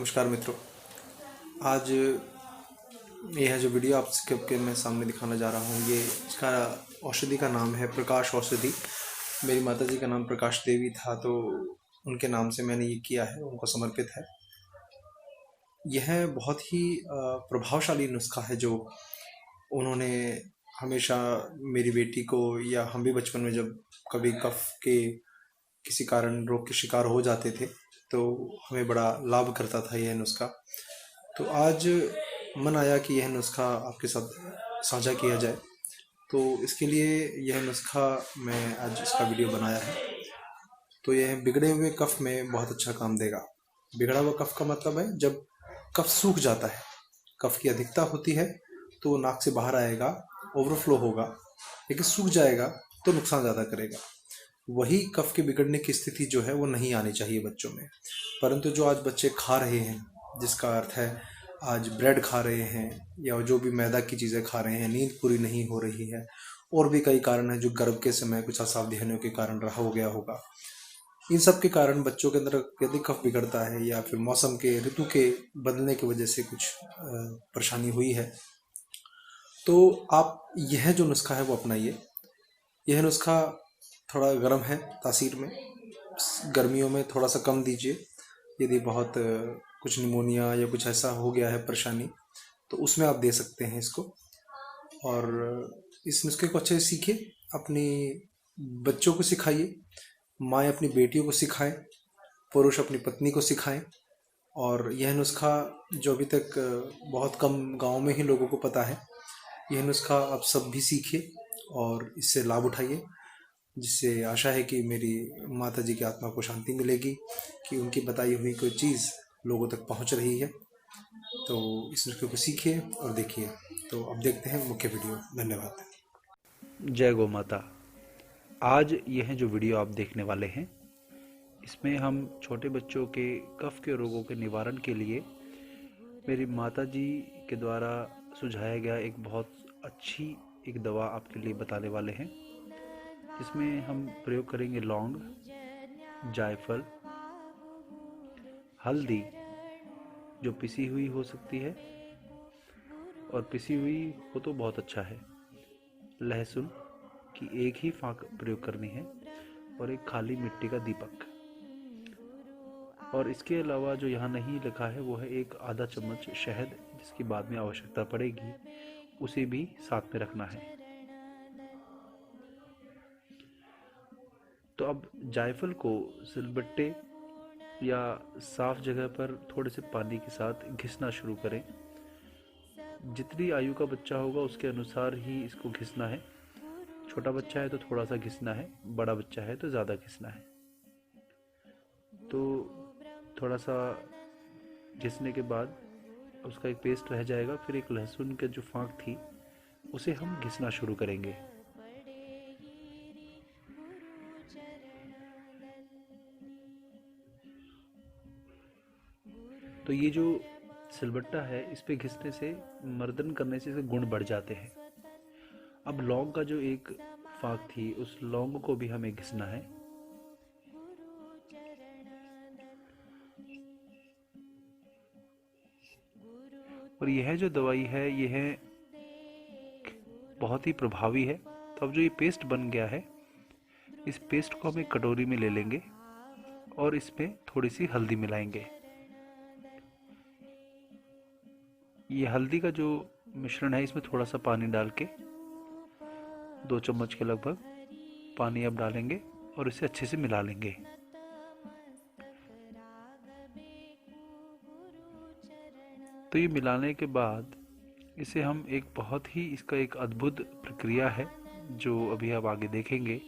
नमस्कार मित्रों। आज यह जो वीडियो आपके मैं सामने दिखाना जा रहा हूँ, ये इसका औषधि का नाम है प्रकाश औषधि। मेरी माताजी का नाम प्रकाश देवी था, तो उनके नाम से मैंने ये किया है, उनको समर्पित है। यह बहुत ही प्रभावशाली नुस्खा है जो उन्होंने हमेशा मेरी बेटी को, या हम भी बचपन में जब कभी कफ के किसी कारण रोग के शिकार हो जाते थे तो हमें बड़ा लाभ करता था यह नुस्खा। तो आज मन आया कि यह नुस्खा आपके साथ साझा किया जाए, तो इसके लिए यह नुस्खा मैं आज इसका वीडियो बनाया है। तो यह बिगड़े हुए कफ में बहुत अच्छा काम देगा। बिगड़ा हुआ कफ का मतलब है जब कफ सूख जाता है, कफ की अधिकता होती है तो वो नाक से बाहर आएगा, ओवरफ्लो होगा, लेकिन सूख जाएगा तो नुकसान ज़्यादा करेगा। वही कफ के बिगड़ने की स्थिति जो है वो नहीं आनी चाहिए बच्चों में। परंतु जो आज बच्चे खा रहे हैं, जिसका अर्थ है आज ब्रेड खा रहे हैं या जो भी मैदा की चीज़ें खा रहे हैं, नींद पूरी नहीं हो रही है, और भी कई कारण हैं जो गर्भ के समय कुछ असावधानियों के कारण रहा हो गया होगा। इन सब के कारण बच्चों के अंदर यदि कफ बिगड़ता है या फिर मौसम के ऋतु के बदलने की वजह से कुछ परेशानी हुई है, तो आप यह जो नुस्खा है वो अपनाइए। यह नुस्खा थोड़ा गर्म है तासीर में, गर्मियों में थोड़ा सा कम दीजिए। यदि बहुत कुछ निमोनिया या कुछ ऐसा हो गया है परेशानी, तो उसमें आप दे सकते हैं इसको। और इस नुस्खे को अच्छे से सीखिए, अपनी बच्चों को सिखाइए, माएँ अपनी बेटियों को सिखाएं, पुरुष अपनी पत्नी को सिखाएं। और यह नुस्खा जो अभी तक बहुत कम गाँव में ही लोगों को पता है, यह नुस्खा आप सब भी सीखिए और इससे लाभ उठाइए, जिससे आशा है कि मेरी माताजी की आत्मा को शांति मिलेगी कि उनकी बताई हुई कोई चीज़ लोगों तक पहुंच रही है। तो इस नुस्खे को सीखिए और देखिए। तो अब देखते हैं मुख्य वीडियो। धन्यवाद। जय गौ माता। आज यह जो वीडियो आप देखने वाले हैं, इसमें हम छोटे बच्चों के कफ के रोगों के निवारण के लिए मेरी माताजी के द्वारा सुझाया गया एक बहुत अच्छी एक दवा आपके लिए बताने वाले हैं, जिसमें हम प्रयोग करेंगे लौंग, जायफल, हल्दी जो पिसी हुई हो सकती है, और पिसी हुई हो तो बहुत अच्छा है, लहसुन की एक ही फाँक प्रयोग करनी है, और एक खाली मिट्टी का दीपक। और इसके अलावा जो यहाँ नहीं लिखा है वो है एक आधा चम्मच शहद, जिसकी बाद में आवश्यकता पड़ेगी, उसे भी साथ में रखना है। तो अब जायफल को सिलबट्टे या साफ जगह पर थोड़े से पानी के साथ घिसना शुरू करें। जितनी आयु का बच्चा होगा उसके अनुसार ही इसको घिसना है। छोटा बच्चा है तो थोड़ा सा घिसना है, बड़ा बच्चा है तो ज़्यादा घिसना है। तो थोड़ा सा घिसने के बाद उसका एक पेस्ट रह जाएगा। फिर एक लहसुन की जो फाँक थी उसे हम घिसना शुरू करेंगे। तो ये जो सिलबट्टा है, इस पे घिसने से, मर्दन करने से इसके गुण बढ़ जाते हैं। अब लौंग का जो एक फाँक थी, उस लौंग को भी हमें घिसना है। और यह जो दवाई है यह बहुत ही प्रभावी है। तो अब जो ये पेस्ट बन गया है, इस पेस्ट को हम एक कटोरी में ले लेंगे और इसमें थोड़ी सी हल्दी मिलाएंगे। ये हल्दी का जो मिश्रण है, इसमें थोड़ा सा पानी डाल के, 2 चम्मच के लगभग पानी अब डालेंगे और इसे अच्छे से मिला लेंगे। तो ये मिलाने के बाद इसे हम एक बहुत ही, इसका एक अद्भुत प्रक्रिया है जो अभी आप आगे देखेंगे,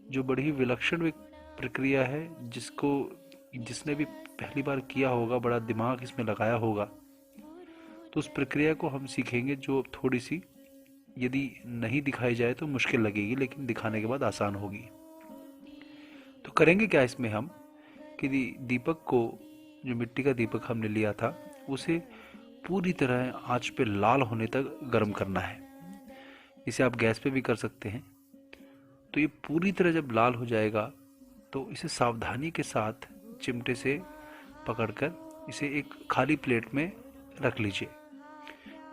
जो बड़ी ही विलक्षण एक प्रक्रिया है, जिसने भी पहली बार किया होगा बड़ा दिमाग इसमें लगाया होगा। तो उस प्रक्रिया को हम सीखेंगे, जो थोड़ी सी यदि नहीं दिखाई जाए तो मुश्किल लगेगी, लेकिन दिखाने के बाद आसान होगी। तो करेंगे क्या इसमें हम कि दीपक को, जो मिट्टी का दीपक हमने लिया था, उसे पूरी तरह आंच पे लाल होने तक गर्म करना है। इसे आप गैस पे भी कर सकते हैं। तो ये पूरी तरह जब लाल हो जाएगा तो इसे सावधानी के साथ चिमटे से पकड़कर इसे एक खाली प्लेट में रख लीजिए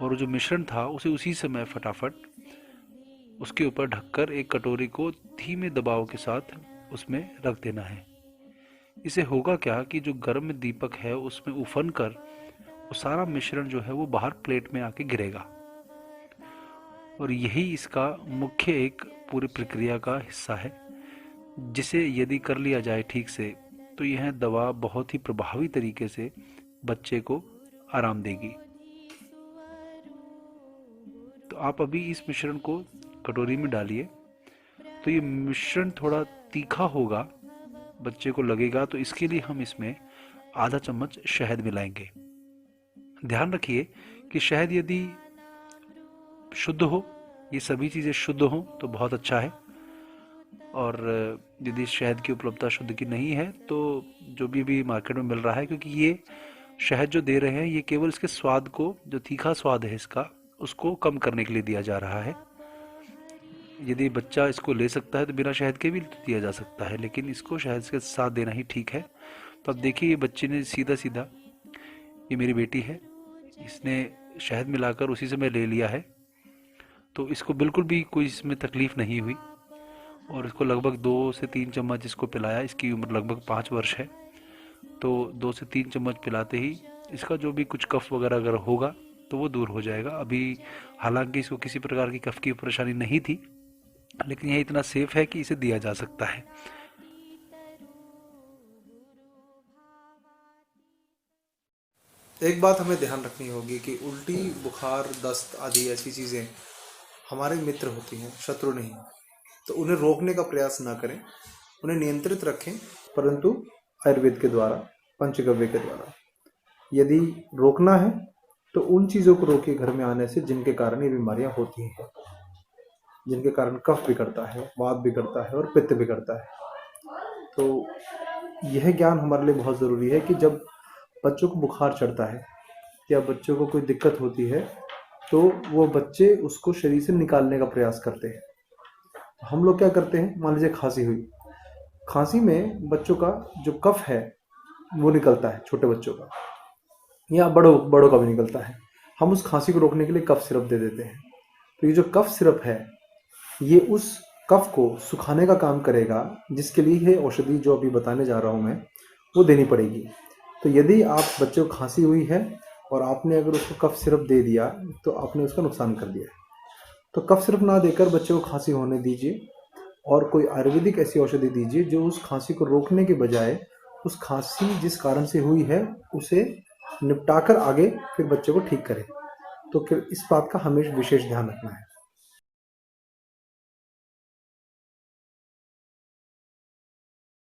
और जो मिश्रण था उसे उसी समय फटाफट उसके ऊपर ढककर एक कटोरी को धीमे दबाव के साथ उसमें रख देना है। इसे होगा क्या कि जो गर्म दीपक है उसमें उफन कर वो सारा मिश्रण जो है वो बाहर प्लेट में आके गिरेगा और यही इसका मुख्य एक पूरी प्रक्रिया का हिस्सा है, जिसे यदि कर लिया जाए ठीक से तो यह दवा बहुत ही प्रभावी तरीके से बच्चे को आराम देगी। तो आप अभी इस मिश्रण को कटोरी में डालिए। तो ये मिश्रण थोड़ा तीखा होगा, बच्चे को लगेगा, तो इसके लिए हम इसमें आधा चम्मच शहद मिलाएंगे। ध्यान रखिए कि शहद यदि शुद्ध हो, ये सभी चीज़ें शुद्ध हों तो बहुत अच्छा है, और यदि शहद की उपलब्धता शुद्ध की नहीं है तो जो भी मार्केट में मिल रहा है, क्योंकि ये शहद जो दे रहे हैं ये केवल इसके स्वाद को, जो तीखा स्वाद है इसका, उसको कम करने के लिए दिया जा रहा है। यदि बच्चा इसको ले सकता है तो बिना शहद के भी दिया जा सकता है, लेकिन इसको शहद के साथ देना ही ठीक है। तो अब देखिए, ये बच्चे ने सीधा सीधा, ये मेरी बेटी है, इसने शहद मिलाकर उसी समय ले लिया है, तो इसको बिल्कुल भी कोई इसमें तकलीफ़ नहीं हुई और इसको लगभग 2 से 3 चम्मच इसको पिलाया। इसकी उम्र लगभग 5 वर्ष है, तो 2 से 3 चम्मच पिलाते ही इसका जो भी कुछ कफ वगैरह अगर होगा तो वो दूर हो जाएगा। अभी हालांकि इसको किसी प्रकार की कफ की परेशानी नहीं थी, लेकिन यह इतना सेफ है कि इसे दिया जा सकता है। एक बात हमें ध्यान रखनी होगी कि उल्टी, बुखार, दस्त आदि ऐसी चीज़ें हमारे मित्र होती हैं, शत्रु नहीं। तो उन्हें रोकने का प्रयास ना करें, उन्हें नियंत्रित रखें, परंतु आयुर्वेद के द्वारा, पंचगव्य के द्वारा। यदि रोकना है तो उन चीज़ों को रोकिए घर में आने से जिनके कारण ये बीमारियां होती हैं, जिनके कारण कफ भी करता है, वात भी करता है और पित्त भी करता है। तो यह ज्ञान हमारे लिए बहुत ज़रूरी है कि जब बच्चों को बुखार चढ़ता है या बच्चों को कोई दिक्कत होती है तो वो बच्चे उसको शरीर से निकालने का प्रयास करते हैं। हम लोग क्या करते हैं, मान लीजिए खांसी हुई, खांसी में बच्चों का जो कफ है वो निकलता है, छोटे बच्चों का या बड़ों का भी निकलता है। हम उस खांसी को रोकने के लिए कफ सिरप दे देते हैं। तो ये जो कफ सिरप है ये उस कफ को सुखाने का काम करेगा, जिसके लिए है औषधि जो अभी बताने जा रहा हूँ मैं, वो देनी पड़ेगी। तो यदि आप बच्चे को खांसी हुई है और आपने अगर उसको कफ सिरप दे दिया तो आपने उसका नुकसान कर दिया। तो कफ सिरप ना देकर बच्चे को खांसी होने दीजिए और कोई आयुर्वेदिक ऐसी औषधि दीजिए जो उस खांसी को रोकने के बजाय उस खांसी जिस कारण से हुई है उसे निपटाकर आगे फिर बच्चे को ठीक करे। तो फिर इस बात का हमें विशेष ध्यान रखना है।